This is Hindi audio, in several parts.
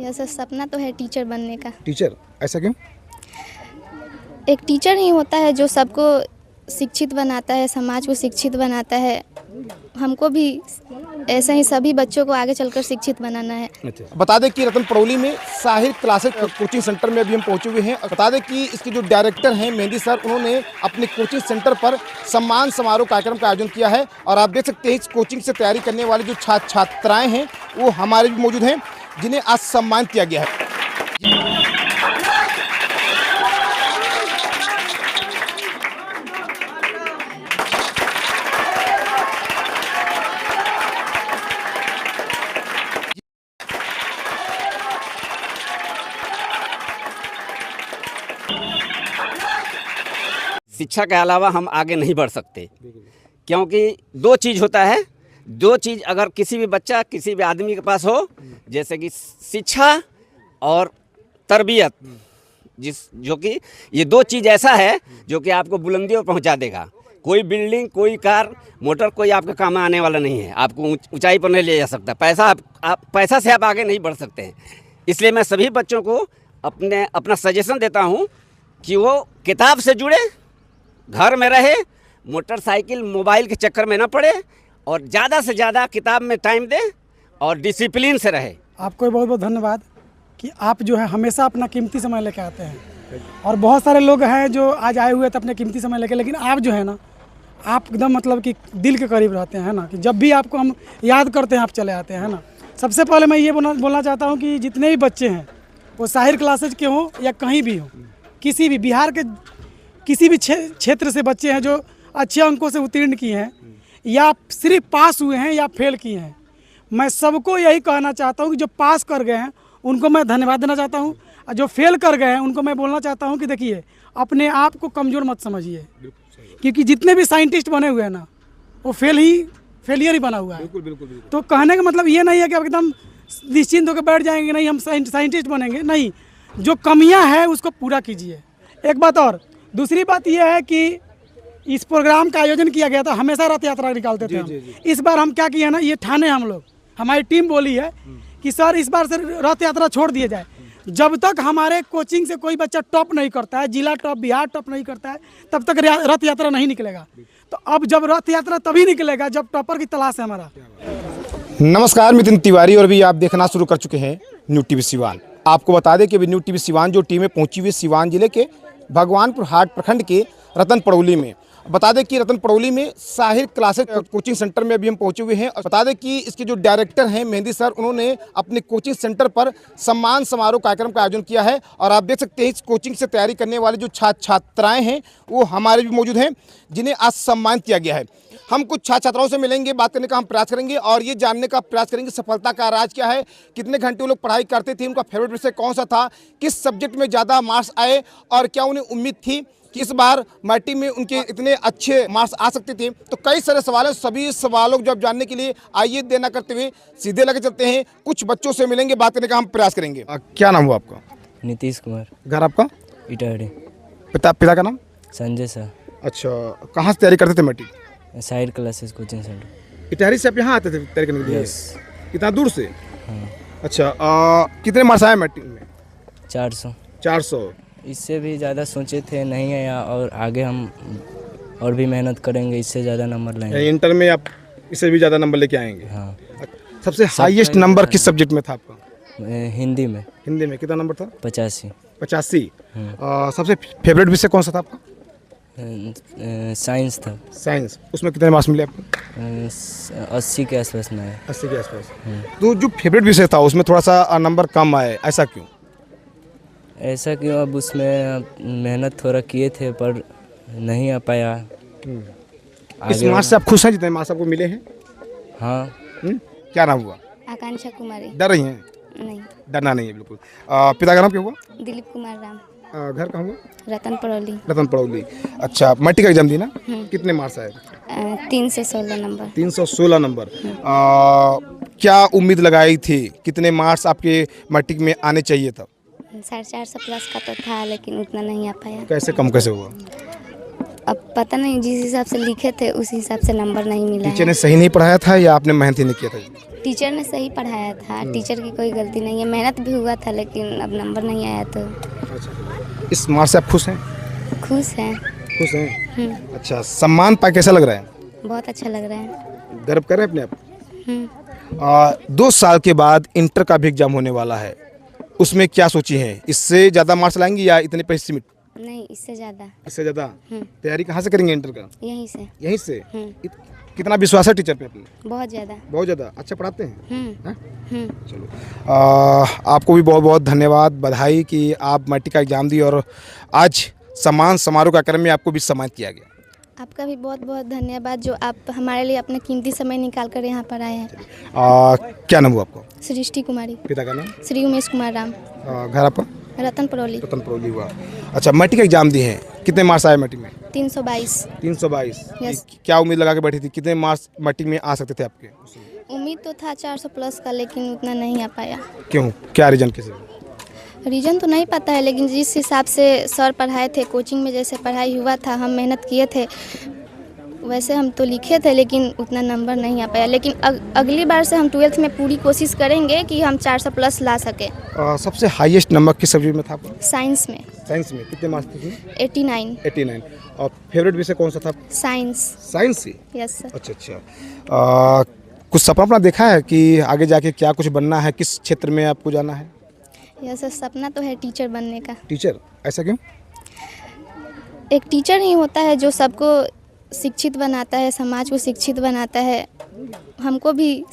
यह सब सपना तो है टीचर बनने का। टीचर, ऐसा क्यों? एक टीचर ही होता है जो सबको शिक्षित बनाता है, समाज को शिक्षित बनाता है। हमको भी ऐसे ही सभी बच्चों को आगे चलकर शिक्षित बनाना है। अच्छा। बता दें कि रतन पड़ोली में साहिर क्लासेस कोचिंग सेंटर में अभी हम पहुंचे हुए हैं। बता दें कि इसके जो डायरेक्टर हैं मेहंदी सर, उन्होंने अपने कोचिंग सेंटर पर सम्मान समारोह कार्यक्रम का आयोजन किया है और आप देख सकते हैं इस कोचिंग से तैयारी करने वाली जो छात्र छात्राएं हैं वो हमारे भी मौजूद हैं, जिन्हें आज सम्मानित किया गया है। शिक्षा के अलावा हम आगे नहीं बढ़ सकते, क्योंकि दो चीज़ होता है। दो चीज़ अगर किसी भी बच्चा, किसी भी आदमी के पास हो, जैसे कि शिक्षा और तरबियत, जो कि ये दो चीज़ ऐसा है जो कि आपको बुलंदियों पर पहुंचा देगा। कोई बिल्डिंग, कोई कार, मोटर कोई आपके काम में आने वाला नहीं है, आपको ऊंचाई पर नहीं ले जा सकता। पैसा से आप आगे नहीं बढ़ सकते हैं। इसलिए मैं सभी बच्चों को अपना सजेशन देता हूँ कि वो किताब से जुड़े, घर में रहे, मोटरसाइकिल मोबाइल के चक्कर में ना पड़े और ज़्यादा से ज़्यादा किताब में टाइम दे और डिसिप्लिन से रहे। आपको बहुत बहुत धन्यवाद कि आप जो है हमेशा अपना कीमती समय लेके आते हैं। और बहुत सारे लोग हैं जो आज आए हुए थे अपने कीमती समय लेके, लेकिन आप जो है ना, आप एकदम मतलब कि दिल के करीब रहते हैं ना, कि जब भी आपको हम याद करते हैं आप चले आते हैं ना। सबसे पहले मैं ये बोलना चाहता हूँ कि जितने भी बच्चे हैं वो साहिर क्लासेज के हों या कहीं भी हों, किसी भी बिहार के किसी भी क्षेत्र से बच्चे हैं जो अच्छे अंकों से उत्तीर्ण किए हैं या सिर्फ पास हुए हैं या फेल किए हैं, मैं सबको यही कहना चाहता हूँ कि जो पास कर गए हैं उनको मैं धन्यवाद देना चाहता हूँ, और जो फेल कर गए हैं उनको मैं बोलना चाहता हूँ कि देखिए अपने आप को कमज़ोर मत समझिए, क्योंकि जितने भी साइंटिस्ट बने हुए हैं ना वो फेलियर ही बना हुआ है। बिल्कुल। तो कहने का मतलब ये नहीं है कि आप एकदम निश्चिंत होकर बैठ जाएंगे, नहीं हम साइंटिस्ट बनेंगे, नहीं, जो कमियाँ हैं उसको पूरा कीजिए। एक बात और, दूसरी बात यह है कि इस प्रोग्राम का आयोजन किया गया था, हमेशा रथ यात्रा निकालते थे हम। इस बार हम क्या किए ना, ये ठाने हम लोग, हमारी टीम बोली है कि सर इस बार से रथ यात्रा छोड़ दिया जाए। जब तक हमारे कोचिंग से कोई बच्चा टॉप नहीं करता है, जिला टॉप, बिहार टॉप नहीं करता है, तब तक रथ यात्रा नहीं निकलेगा। तो अब जब रथ यात्रा तभी निकलेगा जब टॉपर की तलाश है हमारा। नमस्कार, नितिन तिवारी और भी आप देखना शुरू कर चुके हैं न्यू टीवी सिवान। आपको बता दें कि न्यू टीवी सिवान जो टीमें पहुंची हुई सिवान जिले के भगवानपुर हाट प्रखंड के रतन पड़ोली में। बता दें कि रतन पड़ोली में साहिर क्लासेस कोचिंग सेंटर में अभी हम पहुंचे हुए हैं और बता दें कि इसके जो डायरेक्टर हैं मेहंदी सर, उन्होंने अपने कोचिंग सेंटर पर सम्मान समारोह कार्यक्रम का आयोजन किया है और आप देख सकते हैं इस कोचिंग से तैयारी करने वाली जो छात्र छात्राएं हैं वो हमारे भी मौजूद हैं, जिन्हें आज सम्मानित किया गया है। हम कुछ छात्र छात्राओं से मिलेंगे, बात करने का हम प्रयास करेंगे और ये जानने का प्रयास करेंगे सफलता का राज क्या है, कितने घंटे वो लोग पढ़ाई करते थे, उनका फेवरेट विषय कौन सा था, किस सब्जेक्ट में ज़्यादा मार्क्स आए और क्या उन्हें उम्मीद थी कि इस बार मैट्रिक में उनके इतने अच्छे मार्क्स आ सकते थे। तो कई सारे सवाल हैं, सभी सवालों को जब जानने के लिए आइए देना करते हुए सीधे लगे चलते हैं, कुछ बच्चों से मिलेंगे, बात करने का हम प्रयास करेंगे। क्या नाम हुआ आपका? नीतीश कुमार। घर आपका? इटाड़ी। पिता का नाम? संजय सर। अच्छा, कहाँ से तैयारी करते थे matric? Sahir classes coaching centre. Itari से आप यहाँ आते थे तैयारी करने के लिए? यस। कितना दूर से? हाँ। अच्छा, कितने मार्क्स आए मैट्रिक में? 400। 400। इससे भी ज़्यादा सोचे थे नहीं है, और आगे हम और भी मेहनत करेंगे, इससे ज़्यादा नंबर लाएंगे। इंटर में आप इससे भी ज़्यादा नंबर लेके आएंगे? हाँ। सबसे हाईएस्ट नंबर किस सब्जेक्ट में था आपका? हिंदी में। हिंदी में कितना नंबर था? 85। 85। सबसे फेवरेट विषय कौन सा था आपका? साइंस था। साइंस। उसमें कितने मार्क्स मिले आपको? 80 के आसपास में आए। 80 के आसपास। तो जो फेवरेट विषय था उसमें थोड़ा सा नंबर कम आए, ऐसा क्यों? ऐसा क्यों, अब उसमें मेहनत थोड़ा किए थे पर नहीं आ पाया। इस मार्क्स से आप खुश हैं जितने मार्क्स आपको मिले हैं? हाँ। क्या नाम हुआ? आकांक्षा कुमारी। डर रही हैं? नहीं, डरना नहीं है बिल्कुल। पिता का नाम क्या हुआ? दिलीप कुमार राम। घर कहाँ हुआ? रतन पड़ोली। रतन पड़ोली। अच्छा, मैट्रिक का एग्जाम दी ना? कितने मार्क्स आए? 316 नंबर। 316 नंबर। क्या उम्मीद लगाई थी, कितने मार्क्स आपके मैट्रिक में आने चाहिए था? 450 प्लस का तो था, लेकिन उतना नहीं आ पाया। कैसे हुआ? अब पता नहीं, जिस हिसाब से लिखे थे उस हिसाब से नंबर नहीं मिला। टीचर ने सही नहीं पढ़ाया था या आपने मेहनत ही नहीं किया था? टीचर ने सही पढ़ाया था, टीचर की कोई गलती नहीं है, मेहनत भी हुआ था लेकिन अब नंबर नहीं आया तो इस मार्क से आप खुश हैं? खुश हैं। खुश हैं। अच्छा, सम्मान पा कैसा लग रहा है? बहुत अच्छा लग रहा है। गर्व कर रहे हैं अपने आप? हम्म। 2 साल के बाद इंटर का भी एग्जाम होने वाला है, उसमें क्या सोची हैं? इससे ज़्यादा मार्क्स लाएंगी या इतने पैसे में? नहीं, इससे ज़्यादा। इससे ज़्यादा? तैयारी कहाँ से करेंगे इंटर का? यहीं से। यहीं से? कितना विश्वास है टीचर पे अपने? बहुत ज़्यादा। बहुत ज़्यादा। अच्छा पढ़ाते हैं? हैं? हम्म। चलो, आपको भी बहुत बहुत धन्यवाद, बधाई कि आप मैट्रिक का एग्जाम दी और आज सम्मान समारोह का क्रम में आपको भी सम्मानित किया गया। आपका भी बहुत बहुत धन्यवाद जो आप हमारे लिए अपना कीमती समय निकाल कर यहाँ पर आए हैं। क्या नाम हुआ आपको? सृष्टि कुमारी। पिता का नाम? श्री उमेश कुमार राम। घर आपका? रतन परौली। रतन परौली हुआ। अच्छा, मैट्रिक का एग्जाम दिए हैं, कितने मार्क्स आए मैट्रिक में? 322। 322। यस। क्या उम्मीद लगा के बैठी थी, कितने मार्क्स मैट्रिक में आ सकते थे आपके? उम्मीद तो था 400 प्लस का लेकिन उतना नहीं आ पाया। क्यों, क्या रीजन कैसे? रीज़न तो नहीं पता है लेकिन जिस हिसाब से सर पढ़ाए थे, कोचिंग में जैसे पढ़ाई हुआ था, हम मेहनत किए थे, वैसे हम तो लिखे थे लेकिन उतना नंबर नहीं आ पाया। लेकिन अगली बार से हम 12th में पूरी कोशिश करेंगे कि हम 400 प्लस ला सके। सबसे हाईएस्ट नंबर किस सब्जेक्ट में था आपका? साइंस में। साइंस में कितने मार्क्स थे? 89। 89। और फेवरेट विषय कौन सा था? साइंस। साइंस से? Yes sir. अच्छा। कुछ सपना अपना देखा है कि आगे जाके क्या कुछ बनना है, किस क्षेत्र में आपको जाना है? यस सर, सपना तो है टीचर बनने का। टीचर? ऐसा क्यों? एक टीचर ही होता है जो सबको शिक्षित बनाता है, समाज को शिक्षित बनाता है। हमको भी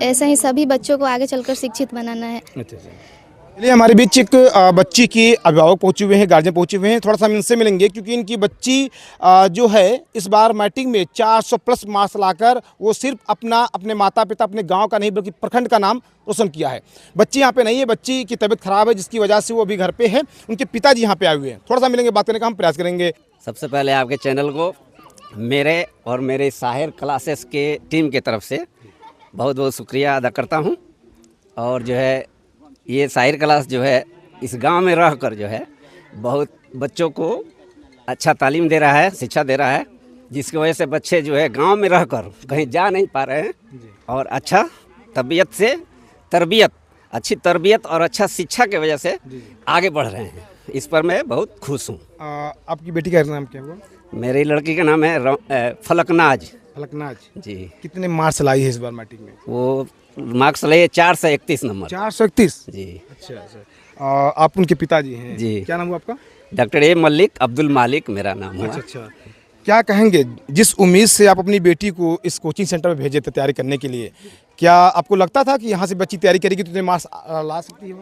ऐसे ही सभी बच्चों को आगे चलकर शिक्षित बनाना है। अच्छा। चलिए, हमारे बीच एक बच्ची के अभिभावक पहुंचे हुए हैं, गार्जियन पहुंचे हुए हैं, थोड़ा सा हम इनसे मिलेंगे क्योंकि इनकी बच्ची जो है इस बार मैट्रिक में 400 प्लस मार्क्स लाकर वो सिर्फ अपने माता पिता, अपने गांव का नहीं बल्कि प्रखंड का नाम रोशन किया है। बच्ची यहाँ पे नहीं है, बच्ची की तबीयत खराब है जिसकी वजह से वो अभी घर पे है। उनके पिताजी यहाँ पे आए हुए हैं, थोड़ा सा मिलेंगे, बात करने का हम प्रयास करेंगे। सबसे पहले आपके चैनल को मेरे और मेरे साहिर क्लासेस के टीम के तरफ से बहुत बहुत शुक्रिया अदा करता हूं। और जो है ये साहिर क्लास जो है इस गांव में रहकर जो है बहुत बच्चों को अच्छा तालीम दे रहा है, शिक्षा दे रहा है, जिसकी वजह से बच्चे जो है गांव में रहकर कहीं जा नहीं पा रहे हैं और अच्छा अच्छी तरबियत और अच्छा शिक्षा की वजह से आगे बढ़ रहे हैं। इस पर मैं बहुत खुश हूँ। आपकी बेटी का नाम क्या हुआ? मेरी लड़की का नाम है फलकनाज। फलकनाज जी। कितने मार्क्स लाई है इस बार मैट्रिक में? वो मार्क्स लिए 431 नंबर। 431? जी। अच्छा। आप उनके पिताजी हैं? जी। क्या नाम हुआ आपका? डॉक्टर ए मलिक अब्दुल मालिक मेरा नाम हुआ। अच्छा। क्या कहेंगे, जिस उम्मीद से आप अपनी बेटी को इस कोचिंग सेंटर में भेजे थे तैयारी करने के लिए, क्या आपको लगता था कि यहाँ से बच्ची तैयारी करेगी तो इतने मार्क्स ला सकती है?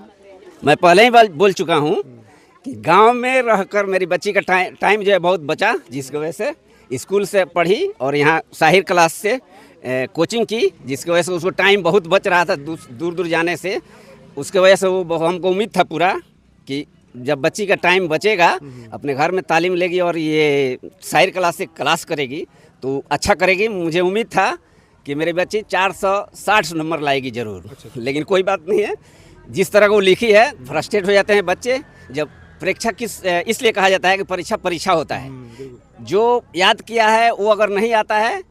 मैं पहले ही बोल चुका हूँ कि गांव में रहकर मेरी बच्ची का टाइम जो है बहुत बचा, जिसकी वजह से स्कूल से पढ़ी और यहाँ साहिर क्लास से कोचिंग की, जिसकी वजह से उसको टाइम बहुत बच रहा था दूर दूर जाने से। उसके वजह से वो हमको उम्मीद था पूरा कि जब बच्ची का टाइम बचेगा, अपने घर में तालीम लेगी और ये साहिर क्लास से क्लास करेगी तो अच्छा करेगी। मुझे उम्मीद था कि मेरी बच्ची 460 नंबर लाएगी ज़रूर। लेकिन कोई बात नहीं है, जिस तरह को लिखी है। फ्रस्ट्रेट हो जाते हैं बच्चे जब परीक्षा इसलिए कहा जाता है कि परीक्षा होता है। जो याद किया है वो अगर नहीं आता है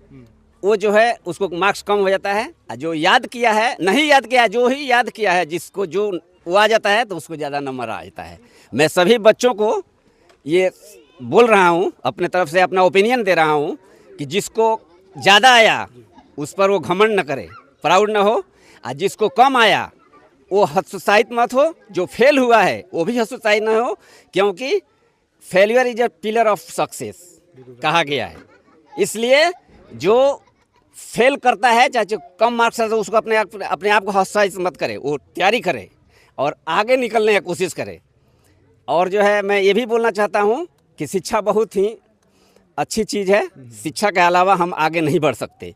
वो जो है उसको मार्क्स कम हो जाता है। जो याद किया है नहीं याद किया है, जो ही याद किया है जिसको जो वो आ जाता है तो उसको ज़्यादा नंबर आ जाता है। मैं सभी बच्चों को ये बोल रहा हूँ, अपने तरफ से अपना ओपिनियन दे रहा हूँ कि जिसको ज़्यादा आया उस पर वो घमंड न करे, प्राउड न हो। और जिसको कम आया वो हतोत्साहित मत हो। जो फेल हुआ है वो भी हतोत्साहित न हो, क्योंकि failure is a pillar of success कहा गया है। इसलिए जो फेल करता है, चाहे जो कम मार्क्स है, तो उसको अपने आप को हतोत्साहित मत करे, वो तैयारी करे और आगे निकलने की कोशिश करे। और जो है मैं ये भी बोलना चाहता हूँ कि शिक्षा बहुत ही अच्छी चीज़ है। शिक्षा के अलावा हम आगे नहीं बढ़ सकते,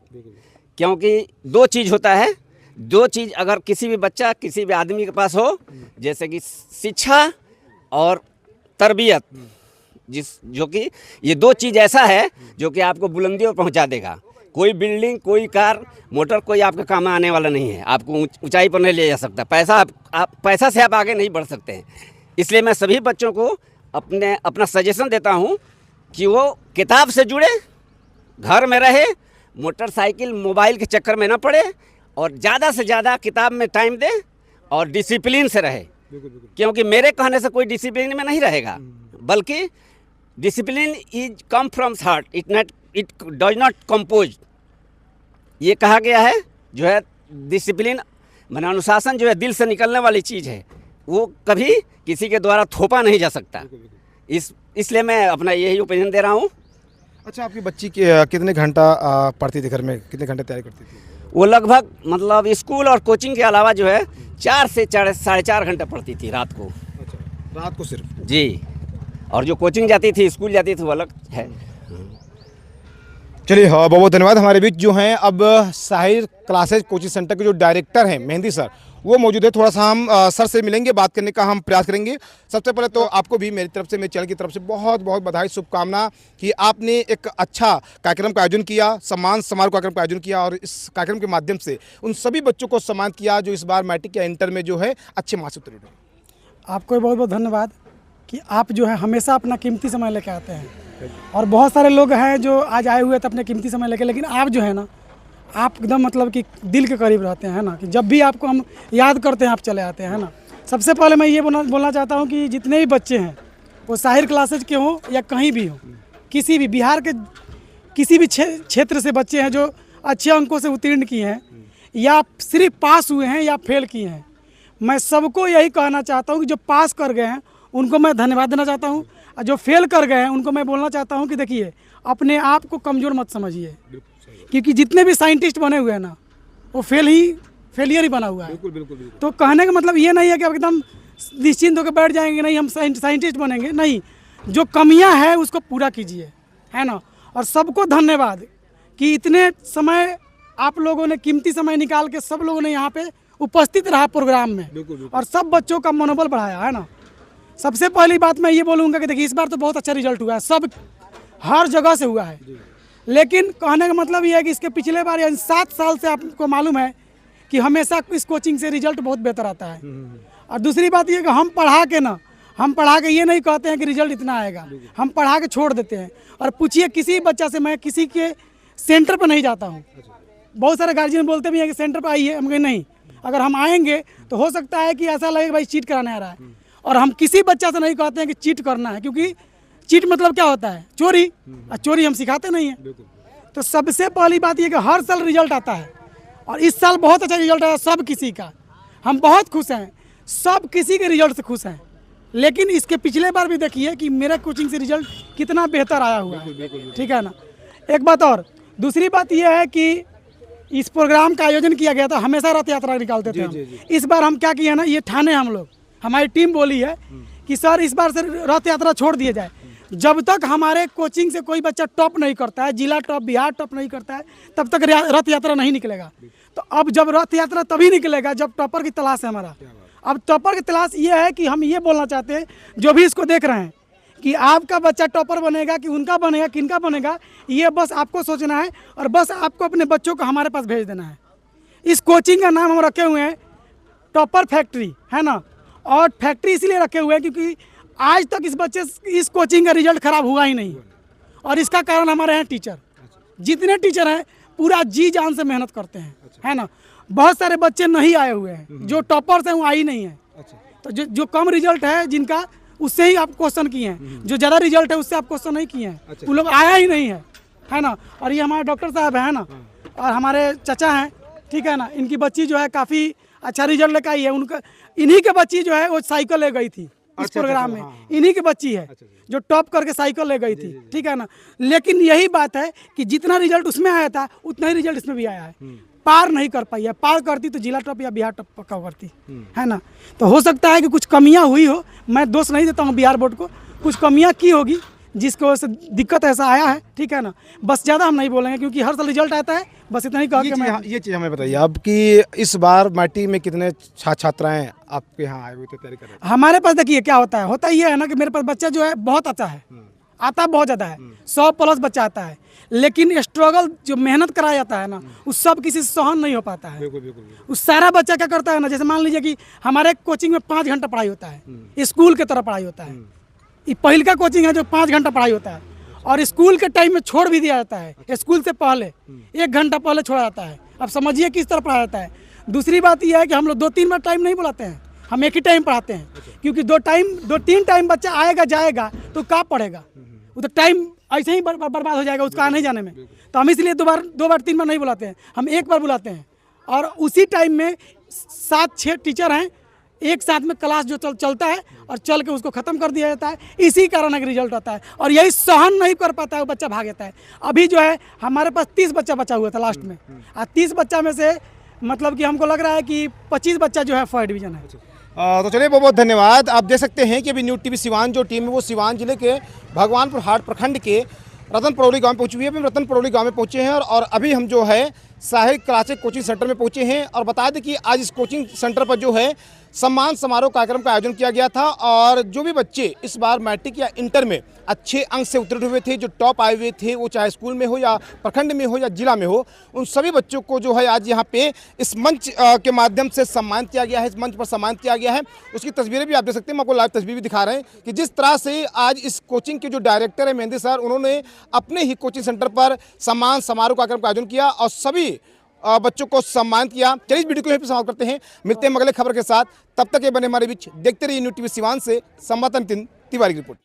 क्योंकि 2 चीज़ होता है। 2 चीज़ अगर किसी भी बच्चा, किसी भी आदमी के पास हो, जैसे कि शिक्षा और तरबियत, जो कि ये 2 चीज़ ऐसा है जो कि आपको बुलंदियों पर पहुंचा देगा। कोई बिल्डिंग, कोई कार, मोटर कोई आपके काम में आने वाला नहीं है, आपको ऊंचाई पर नहीं ले जा सकता। पैसा से आप आगे नहीं बढ़ सकते हैं। इसलिए मैं सभी बच्चों को अपना सजेशन देता हूं कि वो किताब से जुड़े, घर में रहे, मोटरसाइकिल मोबाइल के चक्कर में ना पड़े और ज़्यादा से ज़्यादा किताब में टाइम दे और डिसिप्लिन से रहे, क्योंकि मेरे कहने से कोई डिसिप्लिन में नहीं रहेगा, बल्कि discipline is come from heart, it does not compose. ये कहा गया है जो है डिसिप्लिन माने अनुशासन जो है दिल से निकलने वाली चीज़ है, वो कभी किसी के द्वारा थोपा नहीं जा सकता। इसलिए मैं अपना यही ओपिनियन दे रहा हूँ। अच्छा, आपकी बच्ची के कितने घंटा पढ़ती थी घर में, कितने घंटे तैयारी करती थी? वो लगभग मतलब स्कूल और कोचिंग के अलावा जो है 4 से 4.5 घंटे पढ़ती थी रात को। अच्छा, रात को सिर्फ? जी, और जो कोचिंग जाती थी, स्कूल जाती थी, वो अलग है। चलिए, बहुत बहुत धन्यवाद। हमारे बीच जो हैं अब साहिर क्लासेज कोचिंग सेंटर के जो डायरेक्टर हैं मेहंदी सर, वो मौजूद है। थोड़ा सा हम सर से मिलेंगे, बात करने का हम प्रयास करेंगे। सबसे पहले तो आपको भी मेरी तरफ से, मेरे चैनल की तरफ से बहुत बहुत बधाई, शुभकामना कि आपने एक अच्छा कार्यक्रम का आयोजन किया, सम्मान समारोह कार्यक्रम का आयोजन किया और इस कार्यक्रम के माध्यम से उन सभी बच्चों को सम्मानित किया जो इस बार मैट्रिक या इंटर में जो है अच्छे मार्क्स उत्तीर्ण हुए। आपको बहुत बहुत धन्यवाद कि आप जो है हमेशा अपना कीमती समय लेके आते हैं, और बहुत सारे लोग हैं जो आज आए हुए थे अपने कीमती समय लेके, लेकिन आप जो है ना, आप एकदम मतलब कि दिल के करीब रहते हैं ना, कि जब भी आपको हम याद करते हैं आप चले आते हैं ना। सबसे पहले मैं ये बोलना चाहता हूँ कि जितने भी बच्चे हैं वो साहिर क्लासेज के हों या कहीं भी हों, किसी भी बिहार के किसी भी क्षेत्र से बच्चे हैं जो अच्छे अंकों से उत्तीर्ण किए हैं या सिर्फ पास हुए हैं या फेल किए हैं, मैं सबको यही कहना चाहता हूँ कि जो पास कर गए हैं उनको मैं धन्यवाद देना चाहता हूँ, और जो फेल कर गए हैं उनको मैं बोलना चाहता हूँ कि देखिए, अपने आप को कमज़ोर मत समझिए, क्योंकि जितने भी साइंटिस्ट बने हुए हैं ना, वो फेलियर ही बना हुआ है। बिल्कुल। तो कहने का मतलब ये नहीं है कि आप एकदम निश्चिंत होकर बैठ जाएंगे, नहीं हम साइंटिस्ट बनेंगे, नहीं, जो कमियां हैं उसको पूरा कीजिए, है ना। और सबको धन्यवाद कि इतने समय आप लोगों ने कीमती समय निकाल के सब लोगों ने यहाँ पे उपस्थित रहा प्रोग्राम में, और सब बच्चों का मनोबल बढ़ाया, है ना। सबसे पहली बात मैं ये बोलूँगा कि देखिए, इस बार तो बहुत अच्छा रिजल्ट हुआ है, सब हर जगह से हुआ है, लेकिन कहने का मतलब ये है कि इसके पिछले बार यानी 7 साल से आपको मालूम है कि हमेशा इस कोचिंग से रिजल्ट बहुत बेहतर आता है। और दूसरी बात ये कि हम पढ़ा के ये नहीं कहते हैं कि रिजल्ट इतना आएगा, हम पढ़ा के छोड़ देते हैं। और पूछिए किसी बच्चा से, मैं किसी के सेंटर पर नहीं जाता हूँ। बहुत सारे गार्जियन बोलते भी हैं कि सेंटर पर आइए, हम कहें नहीं, अगर हम आएंगे तो हो सकता है कि ऐसा लगे भाई चीट कराने आ रहा है, और हम किसी बच्चा से नहीं कहते हैं कि चीट करना है, क्योंकि चीट मतलब क्या होता है, चोरी, और चोरी हम सिखाते नहीं हैं। तो सबसे पहली बात ये कि हर साल रिजल्ट आता है, और इस साल बहुत अच्छा रिजल्ट आया सब किसी का, हम बहुत खुश हैं, सब किसी के रिजल्ट से खुश हैं। लेकिन इसके पिछले बार भी देखिए कि मेरे कोचिंग से रिजल्ट कितना बेहतर आया हुआ है, ठीक है ना। एक बात और, दूसरी बात यह है कि इस प्रोग्राम का आयोजन किया गया था, हमेशा रथ यात्रा निकालते थे हम। इस बार हम क्या किए ना, ये ठाणे हम लोग, हमारी टीम बोली है कि सर इस बार से रथ यात्रा छोड़ दिया जाए। जब तक हमारे कोचिंग से कोई बच्चा टॉप नहीं करता है, जिला टॉप, बिहार टॉप नहीं करता है, तब तक रथ यात्रा नहीं निकलेगा। तो अब जब रथ यात्रा तभी निकलेगा जब टॉपर की तलाश है हमारा। अब टॉपर की तलाश ये है कि हम ये बोलना चाहते हैं, जो भी इसको देख रहे हैं, कि आपका बच्चा टॉपर बनेगा कि उनका बनेगा, किनका बनेगा, ये बस आपको सोचना है, और बस आपको अपने बच्चों को हमारे पास भेज देना है। इस कोचिंग का नाम हम रखे हुए हैं टॉपर फैक्ट्री, है ना। और फैक्ट्री इसलिए रखे हुए हैं क्योंकि आज तक इस कोचिंग का रिजल्ट खराब हुआ ही नहीं, और इसका कारण हमारे यहाँ टीचर, जितने टीचर हैं पूरा जी जान से मेहनत करते हैं, है ना। बहुत सारे बच्चे नहीं आए हुए हैं, जो टॉपर्स हैं वो आई नहीं है। तो जो कम रिजल्ट है जिनका, उससे ही आप क्वेश्चन किए हैं, जो ज़्यादा रिजल्ट है उससे आप क्वेश्चन नहीं किए हैं, वो लोग आया ही नहीं है ना। और ये हमारे डॉक्टर साहब है ना, और हमारे चाचा हैं, ठीक है ना, इनकी बच्ची जो है काफ़ी अच्छा रिजल्ट लेकर आई है। उनका इन्हीं के बच्ची जो है वो साइकिल ले गई थी इस प्रोग्राम में, इन्हीं की बच्ची है जो टॉप करके साइकिल ले गई थी, ठीक है ना। लेकिन यही बात है कि जितना रिजल्ट उसमें आया था उतना ही रिजल्ट इसमें भी आया है, पार नहीं कर पाई है। पार करती तो जिला टॉप या बिहार टॉप पक्का करती, है ना। तो हो सकता है कि कुछ कमियां हुई हो, मैं दोष नहीं देता हूं बिहार बोर्ड को, कुछ कमियां की होगी जिसकी वजह से दिक्कत ऐसा आया है, ठीक है ना। बस ज़्यादा हम नहीं बोलेंगे क्योंकि हर साल रिजल्ट आता है, बस इतना ही कह के मैं ये चीज़ हमें बताइए अब कि इस बार मैट्रिक में कितने छात्राएं आपके यहाँ आए हुए थे, तैयारी कर रहे थे? हमारे पास देखिए क्या होता ये है ना कि मेरे पास बच्चा जो है बहुत अच्छा है, आता बहुत ज़्यादा है, 100+ बच्चा आता है, लेकिन स्ट्रगल जो मेहनत कराया जाता है ना, उस सब किसी से सहन नहीं हो पाता है। उस सारा बच्चा क्या करता है ना, जैसे मान लीजिए कि हमारे कोचिंग में 5 घंटा पढ़ाई होता है, स्कूल की तरह पढ़ाई होता है। ये पहले का कोचिंग है जो 5 घंटा पढ़ाई होता है, और स्कूल के टाइम में छोड़ भी दिया जाता है। स्कूल से पहले 1 घंटा पहले छोड़ा जाता है, अब समझिए किस तरह पढ़ाया जाता है। दूसरी बात यह है कि हम लोग 2-3 बार टाइम नहीं बुलाते हैं, हम एक ही टाइम पढ़ाते हैं, क्योंकि 2-3 टाइम बच्चा आएगा जाएगा तो कहाँ पढ़ेगा, वो तो टाइम ऐसे ही बर्बाद हो जाएगा उसका आने जाने में। तो हम इसलिए 2 बार 3 बार नहीं बुलाते हैं, हम एक बार बुलाते हैं और उसी टाइम में 7-6 टीचर हैं, एक साथ में क्लास जो चलता है और चल के उसको ख़त्म कर दिया जाता है। इसी कारण एक रिजल्ट आता है और यही सहन नहीं कर पाता है, वो बच्चा भाग जाता है। अभी जो है हमारे पास 30 बच्चा बचा हुआ था लास्ट में, और 30 बच्चा में से मतलब कि हमको लग रहा है कि 25 बच्चा जो है फर्स्ट डिवीज़न है। तो चलिए बहुत बहुत धन्यवाद। आप देख सकते हैं कि अभी न्यू टीवी सिवान जो टीम है वो सिवान जिले के भगवानपुर हाट प्रखंड के रतन परौली गांव में पहुंची हुई है। अभी रतन परौली गांव में पहुंचे हैं और अभी हम जो है साहिक क्लासिक कोचिंग सेंटर में पहुंचे हैं। और बता दें कि आज इस कोचिंग सेंटर पर जो है सम्मान समारोह कार्यक्रम का आयोजन किया गया था और जो भी बच्चे इस बार मैट्रिक या इंटर में अच्छे अंक से उत्तीर्ण हुए थे, जो टॉप आए हुए थे, वो चाहे स्कूल में हो या प्रखंड में हो या जिला में हो, उन सभी बच्चों को जो है आज यहाँ पे इस मंच के माध्यम से सम्मानित किया गया है, इस मंच पर सम्मानित किया गया है। उसकी तस्वीरें भी आप देख सकते हैं, हम आपको लाइव तस्वीर भी दिखा रहे हैं कि जिस तरह से आज इस कोचिंग के जो डायरेक्टर है मेहंदी सर, उन्होंने अपने ही कोचिंग सेंटर पर सम्मान समारोह कार्यक्रम का आयोजन किया और सभी बच्चों को सम्मानित किया। चलिए इस वीडियो को यहीं पे समाप्त करते हैं, मिलते हैं अगले खबर के साथ। तब तक ये बने हमारे बीच, देखते रहिए न्यू टीवी सिवान से संवाददाता नितिन तिवारी की रिपोर्ट।